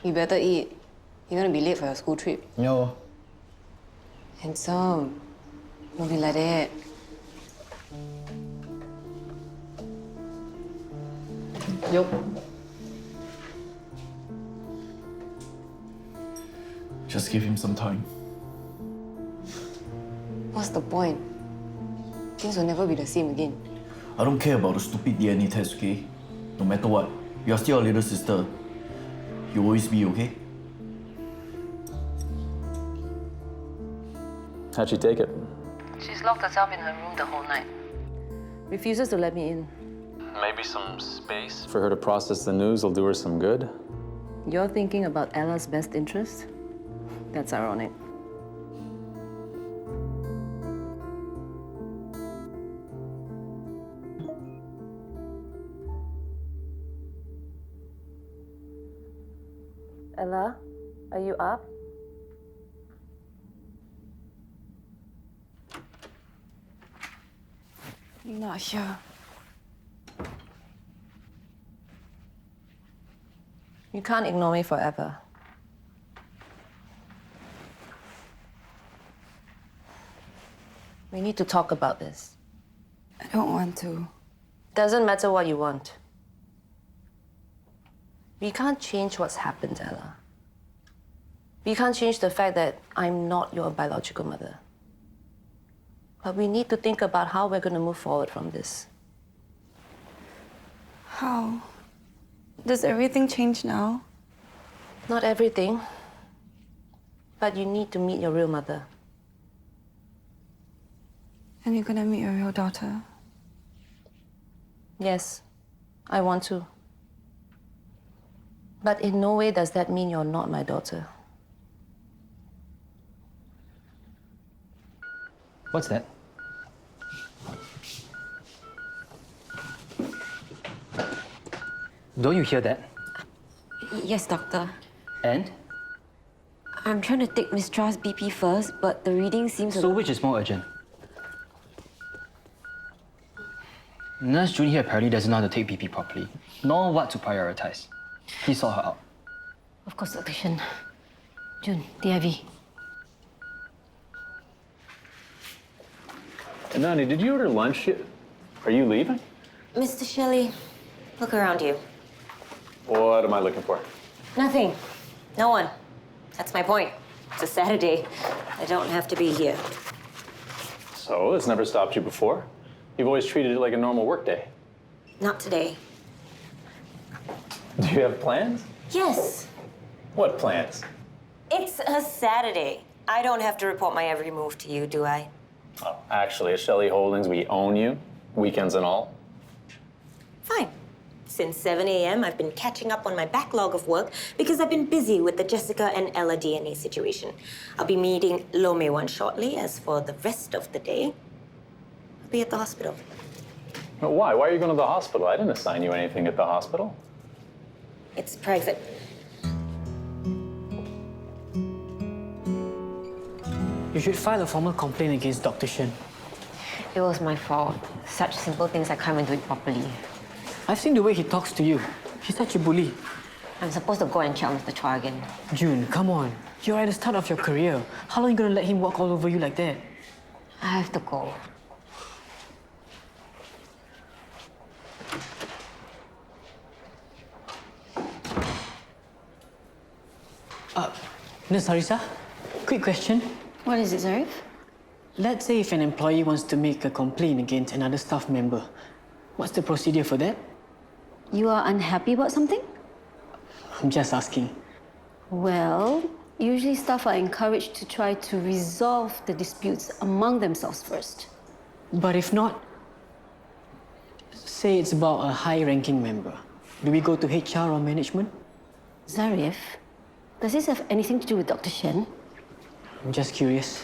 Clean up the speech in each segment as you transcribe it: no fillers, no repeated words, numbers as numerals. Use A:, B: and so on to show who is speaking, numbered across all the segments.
A: You better eat. You're gonna be late for your school trip.
B: No.
A: Handsome. Don't be like that.
B: Yoke. Just give him some time.
A: What's the point? Things will never be the same again.
B: I don't care about the stupid DNA test, okay? No matter what, you are still a little sister. You'll always be, okay?
C: How'd she take it?
A: She's locked herself in her room the whole night. Refuses to let me in.
C: Maybe some space for her to process the news will do her some good.
A: You're thinking about Ella's best interest? That's ironic. Ella, are you up?
D: Not here.
A: You can't ignore me forever. We need to talk about this.
D: I don't want to.
A: Doesn't matter what you want. We can't change what's happened, Ella. We can't change the fact that I'm not your biological mother. But we need to think about how we're going to move forward from this.
D: How? Does everything change now?
A: Not everything, but you need to meet your real mother.
D: And you're gonna meet your real daughter?
A: Yes, I want to. But in no way does that mean you're not my daughter.
E: What's that? Don't you hear that?
F: Yes, doctor.
E: And?
F: I'm trying to take Miss Tra's BP first, but the reading seems
E: So which is more urgent? Nurse June here apparently doesn't know how to take BP properly, nor what to prioritize. Please sort her out.
F: Of course, Dr. Shen. June, the IV.
C: Ananya, did you order lunch yet? Are you leaving?
F: Mr. Shelley, look around you.
C: What am I looking for?
F: Nothing. No one. That's my point. It's a Saturday. I don't have to be here.
C: So, it's never stopped you before? You've always treated it like a normal workday.
F: Not today.
C: Do you have plans?
F: Yes.
C: What plans?
F: It's a Saturday. I don't have to report my every move to you, do I?
C: Oh, actually, at Shelley Holdings, we own you, weekends and all.
F: Fine. Since 7 a.m., I've been catching up on my backlog of work because I've been busy with the Jessica and Ella DNA situation. I'll be meeting Lo Mei Wan shortly. As for the rest of the day, I'll be at the hospital.
C: But why? Why are you going to the hospital? I didn't assign you anything at the hospital.
F: It's private.
G: You should file a formal complaint against Dr. Shen.
F: It was my fault. Such simple things I can't even do it properly.
G: I've seen the way he talks to you. He's such a bully.
F: I'm supposed to go and check on Mr. Chua again.
G: June, come on. You're at the start of your career. How long are you going to let him walk all over you like that?
F: I have to go.
G: Miss Harisa, quick question.
F: What is it, Zaryf?
G: Let's say if an employee wants to make a complaint against another staff member, what's the procedure for that?
F: You are unhappy about something?
G: I'm just asking.
F: Well, usually staff are encouraged to try to resolve the disputes among themselves first.
G: But if not, say it's about a high-ranking member, do we go to HR or management?
F: Zaryf, does this have anything to do with Dr. Shen?
G: I'm just curious.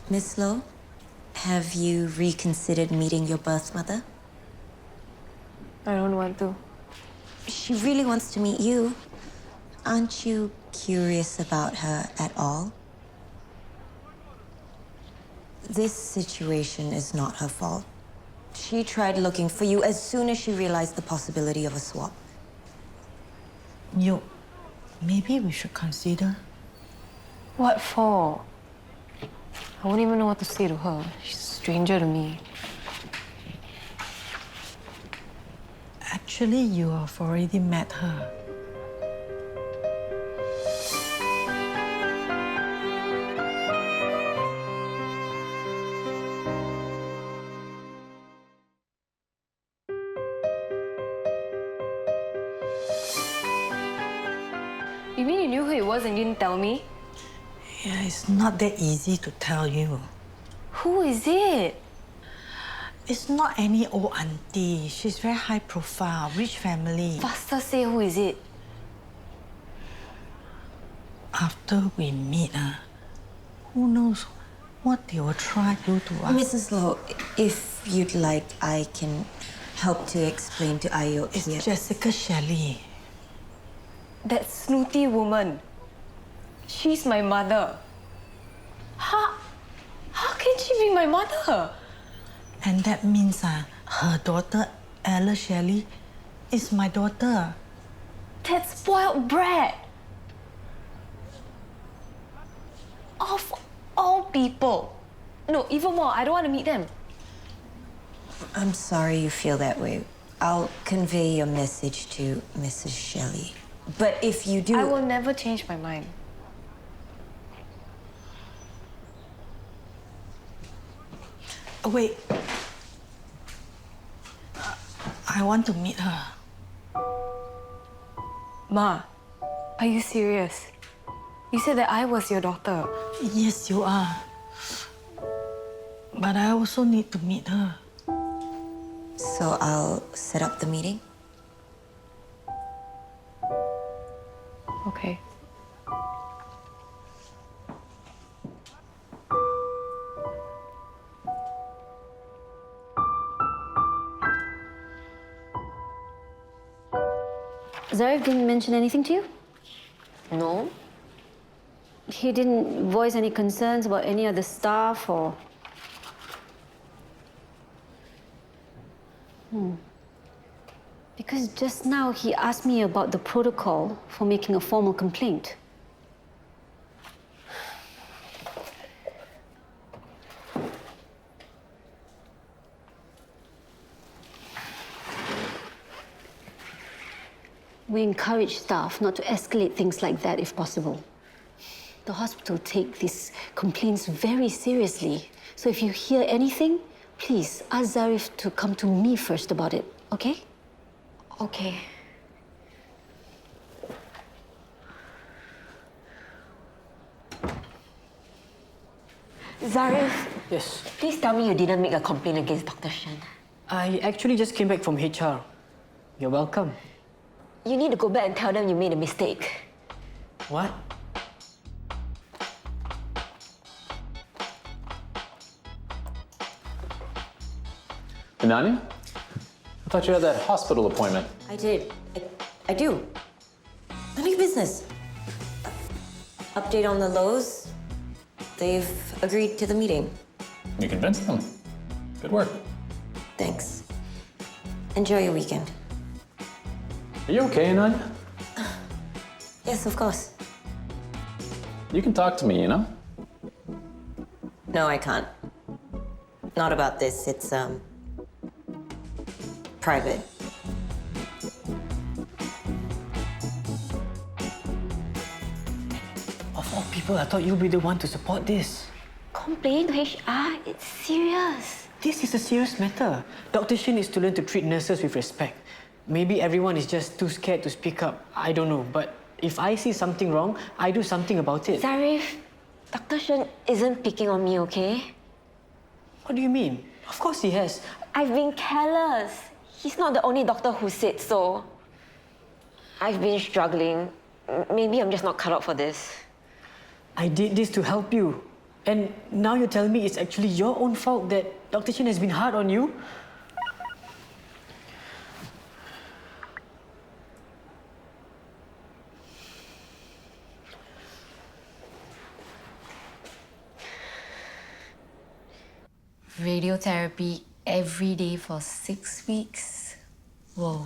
F: Miss Lo, have you reconsidered meeting your birth mother?
D: I don't want to.
F: She really wants to meet you. Aren't you curious about her at all? This situation is not her fault. She tried looking for you as soon as she realized the possibility of a swap.
H: Yoke, maybe we should consider.
A: What for? I won't even know what to say to her. She's a stranger to me.
H: Actually, you have already met her.
A: You mean you knew who it was and didn't tell me?
H: Yeah, it's not that easy to tell you.
A: Who is it?
H: It's not any old auntie. She's very high profile, rich family.
A: Faster say who is it.
H: After we meet, who knows what they will try to do to us.
F: Mrs. Low, if you'd like, I can help to explain to Ah Yoke
H: It's
F: here.
H: Jessica Shelley.
A: That snooty woman. She's my mother. How can she be my mother?
H: And that means her daughter, Ella Shelley, is my daughter.
A: That spoiled brat. Of all people. No, even more, I don't want to meet them.
F: I'm sorry you feel that way. I'll convey your message to Mrs. Shelley. But if you do...
A: I will never change my mind.
H: Oh, wait. I want to meet her.
A: Ma, are you serious? You said that I was your daughter.
H: Yes, you are. But I also need to meet her.
F: So I'll set up the meeting?
A: Okay.
I: Zaryf didn't mention anything to you?
A: No?
I: He didn't voice any concerns about any of the staff or... Because just now he asked me about the protocol for making a formal complaint. We encourage staff not to escalate things like that if possible. The hospital take these complaints very seriously. So if you hear anything, please ask Zaryf to come to me first about it, okay?
A: Okay.
F: Zaryf,
G: Yes.
F: please tell me you didn't make a complaint against Dr. Shen.
G: I actually just came back from HR. You're welcome.
F: You need to go back and tell them you made a mistake.
G: What?
C: Ananya? I thought you had that hospital appointment.
F: I did. I do. None of your business. Update on the Lows. They've agreed to the meeting.
C: You convinced them. Good work.
F: Thanks. Enjoy your weekend.
C: Are you okay, Ananya?
F: Yes, of course.
C: You can talk to me, you know?
F: No, I can't. Not about this. It's, private.
G: Of all people, I thought you'd be the one to support this.
I: Complain to HR? It's serious.
G: This is a serious matter. Dr. Shen is to learn to treat nurses with respect. Maybe everyone is just too scared to speak up. I don't know, but if I see something wrong, I do something about it.
I: Zaryf, Dr. Shen isn't picking on me, okay?
G: What do you mean? Of course he has.
I: I've been careless. He's not the only doctor who said so. I've been struggling. Maybe I'm just not cut out for this.
G: I did this to help you. And now you're telling me it's actually your own fault that Dr. Shen has been hard on you?
J: Radiotherapy every day for 6 weeks? Whoa.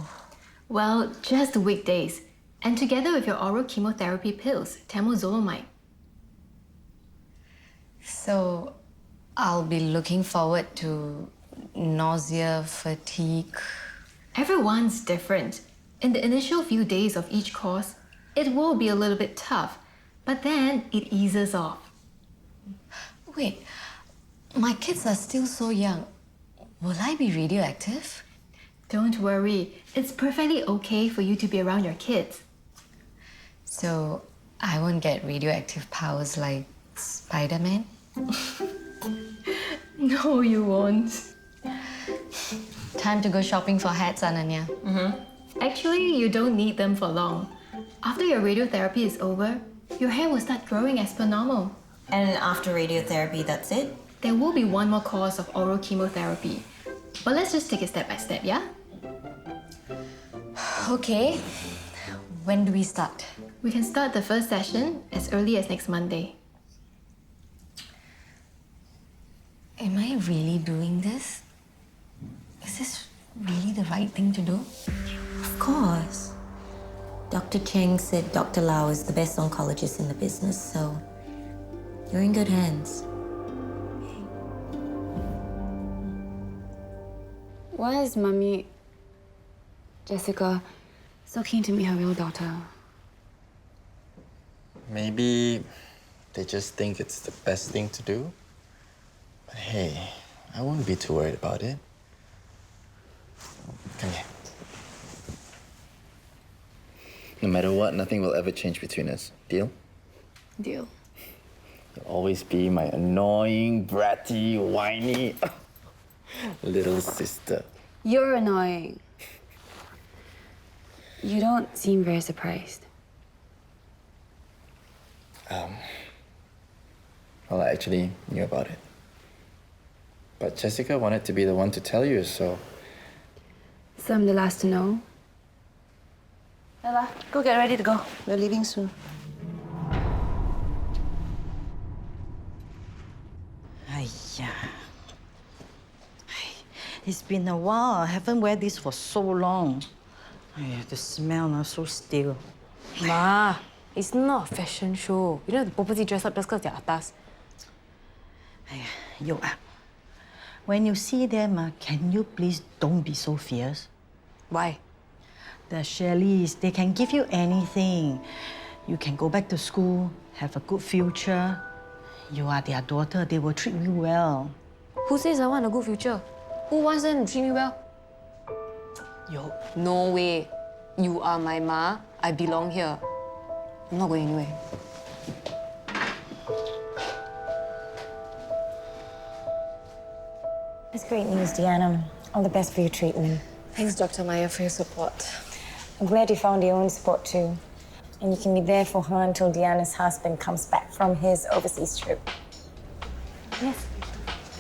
K: Well, just the weekdays. And together with your oral chemotherapy pills, temozolomide.
J: So I'll be looking forward to nausea, fatigue.
K: Everyone's different. In the initial few days of each course, it will be a little bit tough, but then it eases off.
J: Wait, my kids are still so young. Will I be radioactive?
K: Don't worry, it's perfectly okay for you to be around your kids.
J: So I won't get radioactive powers like Spider-Man?
K: No, you won't.
J: Time to go shopping for hats, Ananya.
K: Actually, you don't need them for long. After your radiotherapy is over, your hair will start growing as per normal.
F: And after radiotherapy, that's it?
K: There will be one more course of oral chemotherapy. But let's just take it step by step, yeah?
J: Okay. When do we start?
K: We can start the first session as early as next Monday.
J: Am I really doing this? Is this really the right thing to do?
F: Of course. Dr. Cheng said Dr. Lau is the best oncologist in the business, so you're in good hands.
D: Why is Mummy, Jessica, so keen to meet her real daughter?
L: Maybe they just think it's the best thing to do. But hey, I won't be too worried about it. Come here. No matter what, nothing will ever change between us. Deal?
D: Deal.
L: You'll always be my annoying, bratty, whiny little sister.
D: You're annoying. You don't seem very surprised.
L: Well, I actually knew about it. But Jessica wanted to be the one to tell you, so...
D: So I'm the last to know?
A: Ella, go get ready to go. We're leaving soon.
H: Aiya. It's been a while. I haven't wear this for so long. Aiya, the smell is so stale.
M: Ma, it's not a fashion show. You don't have to purposely dress up just because they're atas.
H: Aiya, Yoke, when you see them, can you please don't be so fierce?
M: Why?
H: The Shirleys, they can give you anything. You can go back to school, have a good future. You are their daughter, they will treat you well.
M: Who says I want a good future? Who wants them to treat me well?
H: Yoke.
M: No way. You are my ma. I belong here. I'm not going anywhere.
F: That's great news, Deanna. All the best for your treatment.
M: Thanks, Dr. Maya, for your support.
F: I'm glad you found your own spot too. And you can be there for her until Deanna's husband comes back from his overseas trip. Yes.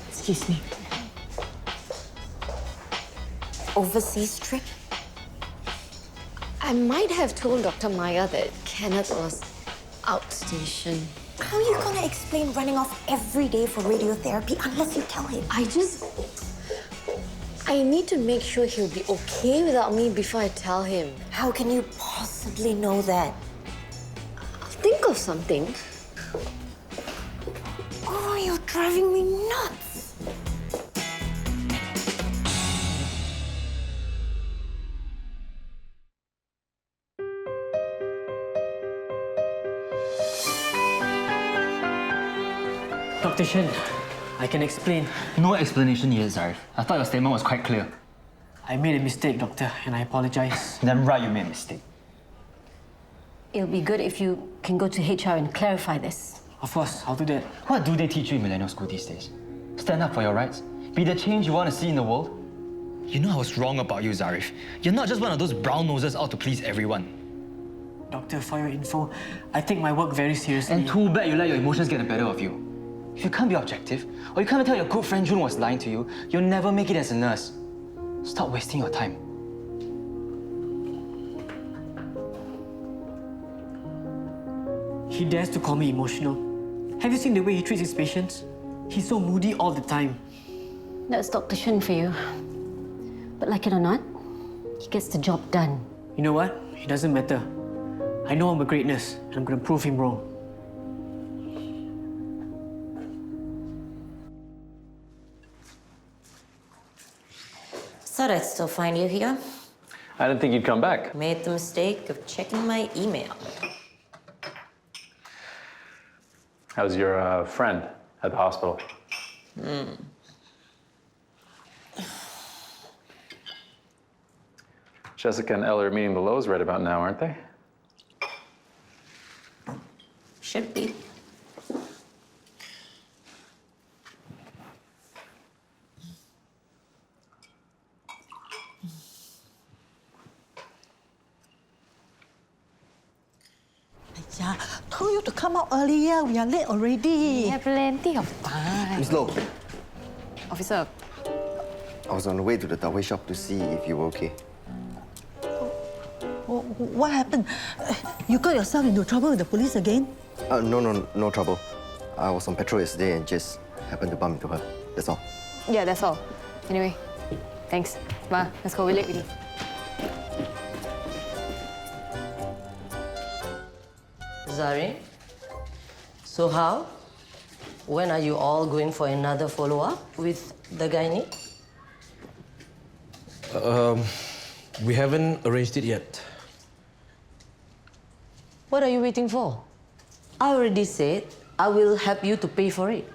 H: Excuse me.
F: Overseas trip?
J: I might have told Dr. Maya that Kenneth was outstation.
F: How are you gonna explain running off every day for radiotherapy unless you tell him?
J: I need to make sure he'll be okay without me before I tell him.
F: How can you possibly know that?
J: I'll think of something.
F: Oh, you're driving me nuts.
G: Dr. Shen, I can explain.
E: No explanation yet, Zaryf. I thought your statement was quite clear.
G: I made a mistake, Doctor, and I apologize.
E: Then right, you made a mistake.
I: It'll be good if you can go to HR and clarify this.
G: Of course, I'll do that.
E: What do they teach you in millennial school these days? Stand up for your rights. Be the change you want to see in the world. You know I was wrong about you, Zaryf. You're not just one of those brown noses out to please everyone.
G: Doctor, for your info, I take my work very seriously.
E: And too bad you let your emotions get the better of you. If you can't be objective, or you can't tell your good friend June was lying to you, you'll never make it as a nurse. Stop wasting your time.
G: He dares to call me emotional. Have you seen the way he treats his patients? He's so moody all the time.
I: That's Dr. Shen for you. But like it or not, he gets the job done.
G: You know what? It doesn't matter. I know I'm a greatness, and I'm gonna prove him wrong.
F: Thought I'd still find you here.
C: I didn't think you'd come back.
F: Made the mistake of checking my email.
C: How's your friend at the hospital? Jessica and Ella are meeting the Lows right about now, aren't they?
F: Should be.
H: Yeah, told you to come out earlier. We are late already.
M: We have plenty of time.
L: Miss Low,
M: Officer,
L: I was on the way to the tower shop to see if you were okay.
H: What happened? You got yourself into trouble with the police again?
L: No trouble. I was on patrol yesterday and just happened to bump into her. That's all.
M: yeah, that's all. Anyway, thanks. Ma, let's go. We're late already.
A: Zaryf, so how? When are you all going for another follow-up with the gynae?
N: We haven't arranged it yet.
A: What are you waiting for? I already said I will help you to pay for it.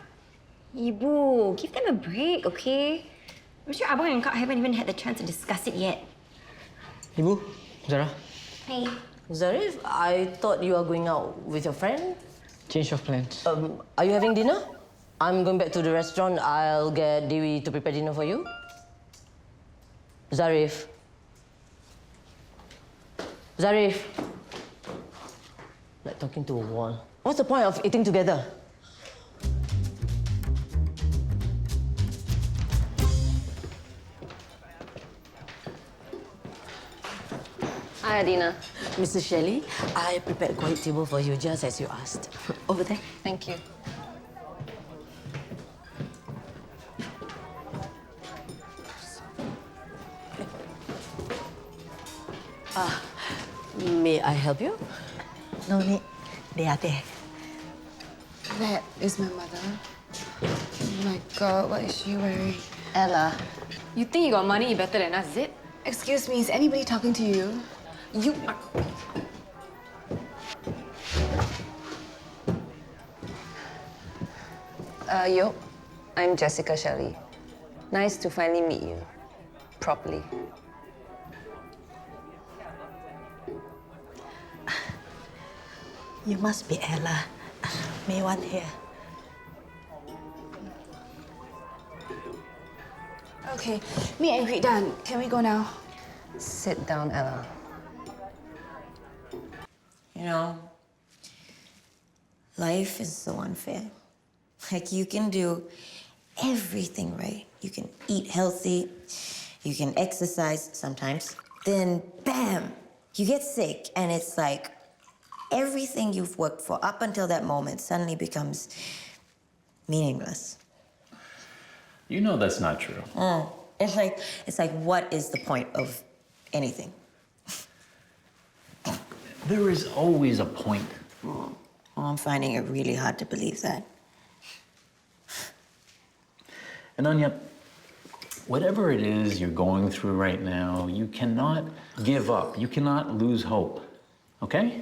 O: Ibu, give them a break, okay? I'm sure Abang and Kak haven't even had the chance to discuss it yet.
G: Ibu, Zara,
O: Hey.
A: Zaryf, I thought you are going out with your friend.
G: change of plans.
A: Are you having dinner? I'm going back to the restaurant. I'll get Dewi to prepare dinner for you. Zaryf. Zaryf. Like talking to a wall. What's the point of eating together?
M: Hi, Deanna.
A: Mrs. Shelley, I prepared a quiet table for you just as you asked. Over there.
M: Thank you.
A: May I help you?
H: No need. They are there.
D: That is my mother. Oh my God, what is she wearing?
M: Ella, you think you got money better than us, is it?
D: Excuse me, is anybody talking to you?
M: You... Yoke, I'm Jessica Shelley. Nice to finally meet you. Properly.
H: You must be Ella. May one here.
D: Okay, meet and greet done. Can we go now?
M: Sit down, Ella.
F: You know, life is so unfair. Like, you can do everything right. You can eat healthy, you can exercise sometimes. Then, bam, you get sick, and it's like everything you've worked for up until that moment suddenly becomes meaningless.
C: You know that's not true.
F: It's like, what is the point of anything?
C: There is always a point.
F: Well, I'm finding it really hard to believe that.
C: Ananya, whatever it is you're going through right now, you cannot give up. You cannot lose hope. Okay?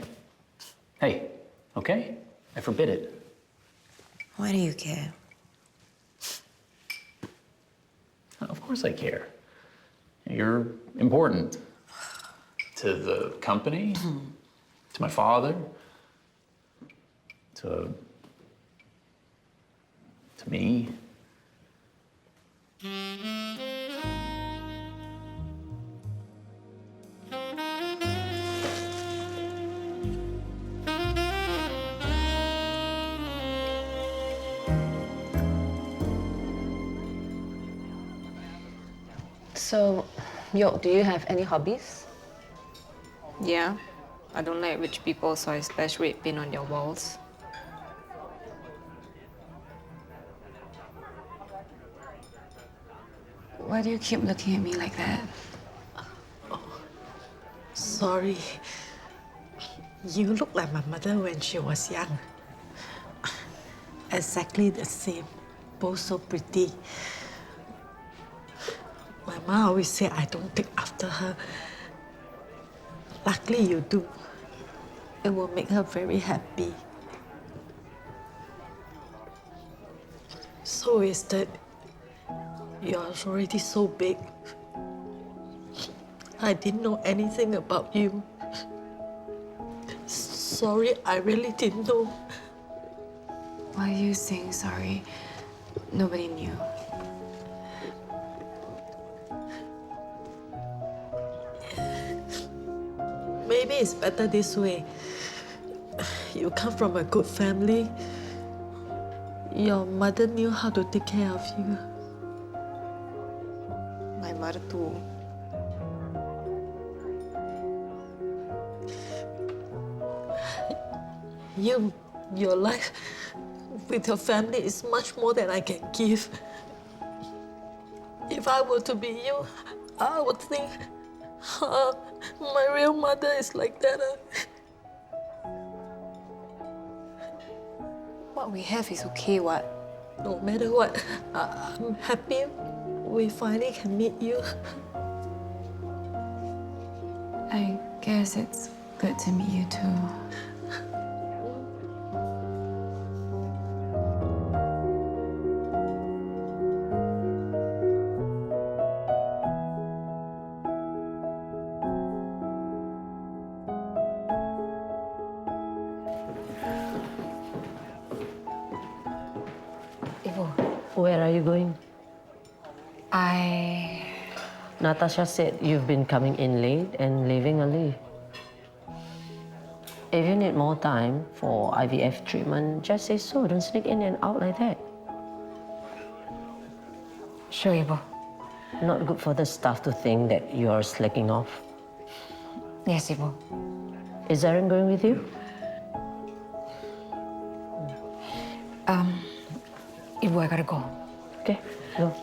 C: Hey, okay? I forbid it.
F: Why do you care?
C: Of course I care. You're important to the company, to my father, to me.
M: So, Yoke, do you have any hobbies?
P: Yeah. I don't like rich people, so I splash red paint on their walls.
D: Why do you keep looking at me like that?
Q: Sorry. You look like my mother when she was young. Exactly the same. Both so pretty. My mom always say I don't take after her. Luckily you do. It will make her very happy. So is that you're already so big. I didn't know anything about you. Sorry, I really didn't know.
D: Why are you saying sorry? Nobody knew.
Q: Maybe it's better this way. You come from a good family. Your mother knew how to take care of you.
M: My mother too.
Q: Your life with your family is much more than I can give. If I were to be you, I would think, my real mother is like that.
D: What we have is okay, what?
Q: No matter what, I'm happy we finally can meet you.
D: I guess it's good to meet you too.
A: Where are you going?
D: I...
A: Natasha said you've been coming in late and leaving early. If you need more time for IVF treatment, just say so. Don't sneak in and out like that.
D: Sure, Ibu.
A: Not good for the staff to think that you're slacking off.
D: Yes, Ibu.
A: Is Zaryf going with you?
D: Ibu, I gotta go.
A: Okay, go.